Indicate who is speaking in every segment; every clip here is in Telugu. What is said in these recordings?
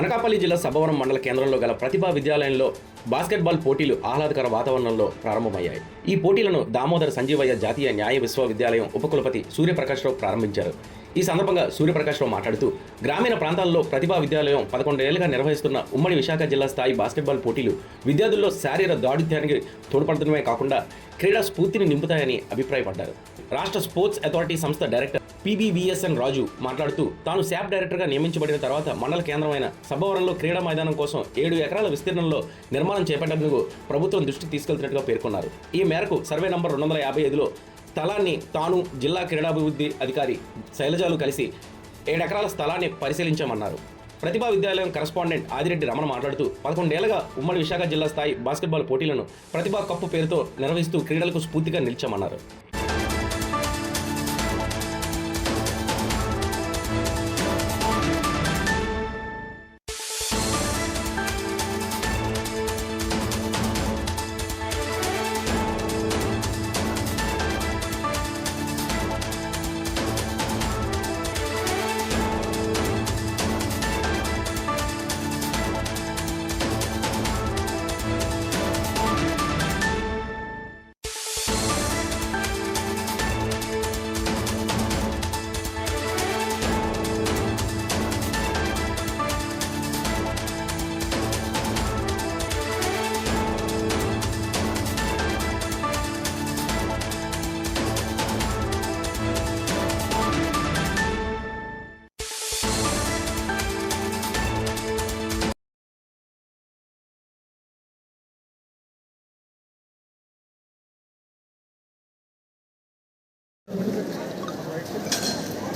Speaker 1: అనకాపల్లి జిల్లా సబ్బవరం మండల కేంద్రంలో గల ప్రతిభా విద్యాలయంలో బాస్కెట్బాల్ పోటీలు ఆహ్లాదకర వాతావరణంలో ప్రారంభమయ్యాయి. ఈ పోటీలను దామోదర సంజీవయ్య జాతీయ న్యాయ విశ్వవిద్యాలయం ఉపకులపతి సూర్యప్రకాశ్రావు ప్రారంభించారు. ఈ సందర్భంగా సూర్యప్రకాశ్రావు మాట్లాడుతూ గ్రామీణ ప్రాంతాల్లో ప్రతిభా విద్యాలయం 11 ఏళ్లుగా నిర్వహిస్తున్న ఉమ్మడి విశాఖ జిల్లా స్థాయి బాస్కెట్బాల్ పోటీలు విద్యార్థుల్లో శారీరక దాడుత్యానికి తోడ్పడటమే కాకుండా క్రీడా స్ఫూర్తిని నింపుతాయని అభిప్రాయపడ్డారు. రాష్ట్ర స్పోర్ట్స్ అథారిటీ సంస్థ డైరెక్టర్ PBVSN రాజు మాట్లాడుతూ తాను శాప్ డైరెక్టర్గా నియమించబడిన తర్వాత మండల కేంద్రమైన సబ్బవరంలో క్రీడా మైదానం కోసం 7 ఎకరాల విస్తీర్ణంలో నిర్మాణం చేపట్టేందుకు ప్రభుత్వం దృష్టి తీసుకెళ్తున్నట్టుగా పేర్కొన్నారు. ఈ మేరకు సర్వే నంబర్ 255లో స్థలాన్ని తాను జిల్లా క్రీడాభివృద్ధి అధికారి శైలజాలు కలిసి 7 ఎకరాల స్థలాన్ని పరిశీలించామన్నారు. ప్రతిభా విద్యాలయం కరెస్పాండెంట్ ఆదిరెడ్డి రమణ మాట్లాడుతూ 11 ఏళ్లుగా ఉమ్మడి విశాఖ జిల్లా స్థాయి బాస్కెట్బాల్ పోటీలను ప్రతిభా కప్పు పేరుతో నిర్వహిస్తూ క్రీడలకు స్ఫూర్తిగా నిలిచామన్నారు.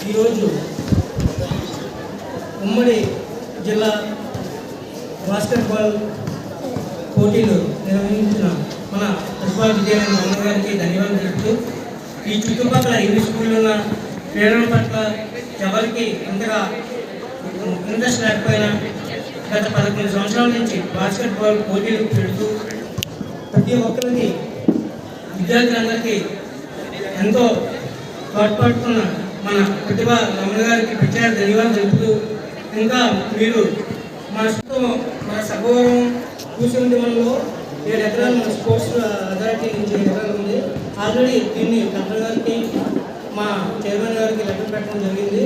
Speaker 2: ఈరోజు ఉమ్మడి జిల్లా బాస్కెట్బాల్ పోటీలు నిర్వహించిన మన ప్రతిభా విద్యాలయం గారికి ధన్యవాదాలు చెప్తూ ఈ చుట్టుపక్కల ఇంగ్లీష్ స్కూల్లో ఉన్న క్రీడల పట్ల ఎవరికి అంతగా ఇంట్రెస్ట్ లేకపోయినా గత 11 సంవత్సరాల నుంచి బాస్కెట్బాల్ పోటీలు పెడుతూ ప్రతి ఒక్కరికి విద్యార్థులందరికీ ఎంతో తోడ్పడుతున్న మన ప్రతిభా రమణ గారికి ప్రత్యేక ధన్యవాదాలు తెలుపుతూ ఇంకా మీరు మన సబ్బవరం కూర్చుంటే మనలో 7 ఎకరాలు మన స్పోర్ట్స్ అథారిటీ నుంచి 7 ఎకరాలు ఉంది. ఆల్రెడీ దీన్ని కలెక్టర్ గారికి మా చైర్మన్ గారికి లెటర్ పెట్టడం జరిగింది.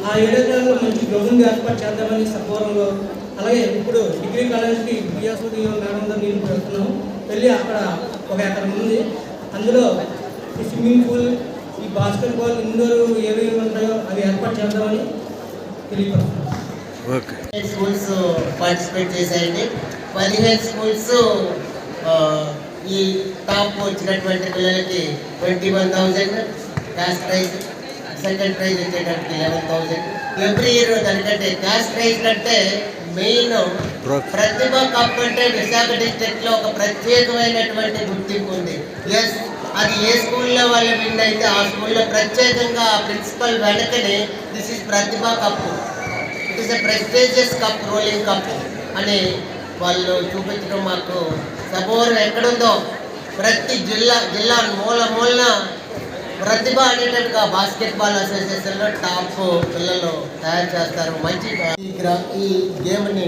Speaker 2: ఆ 7 ఎకరాల్లో మంచి గ్రౌండ్ ఏర్పాటు చేద్దామని సబ్బవరంలో. అలాగే ఇప్పుడు డిగ్రీ కాలేజ్కి బిఎస్ఓడి మేడం గారు నేను పెడుతున్నాము. వెళ్ళి అక్కడ 1 ఎకరం ఉంది. అందులో ఈ స్విమ్మింగ్ పూల్, ఈ బాస్కెట్బాల్ ఇండోర్ ఏవేవి ఉంటాయో అవి ఏర్పాటు చేద్దామని తెలియపడుతున్నాం.
Speaker 3: స్కూల్స్ పార్టిసిపేట్ చేశాయండి. 15 స్కూల్స్ ఈ టాప్ వచ్చినటువంటి పిల్లలకి 21,000 క్యాష్ ప్రైజ్, సెకండ్ ప్రైజ్ వచ్చేటప్పటికి 11,000. ఎవ్రీ ఇయర్ దానికంటే క్యాష్ ప్రైజ్ కంటే మెయిన్ ప్రతిభా కప్ అంటే విశాఖ డిస్ట్రిక్ట్లో ఒక ప్రత్యేకమైనటువంటి గుర్తింపు ఉంది. ఎస్, అది ఏ స్కూల్లో వాళ్ళు విన్ అయితే ఆ స్కూల్లో ప్రత్యేకంగా ప్రిన్సిపల్ వెనకనే this is Pratibha cup, it is a prestigious cup, rolling cup అని వాళ్ళు చూపించడం మాకు సబ్బవరం ఎక్కడుందో ప్రతి జిల్లా మూలన ప్రతిభ అనేటట్టుగా బాస్కెట్బాల్ అసోసియేషన్లో టాప్ పిల్లలు తయారు చేస్తారు. మంచి ఈ గేమ్ని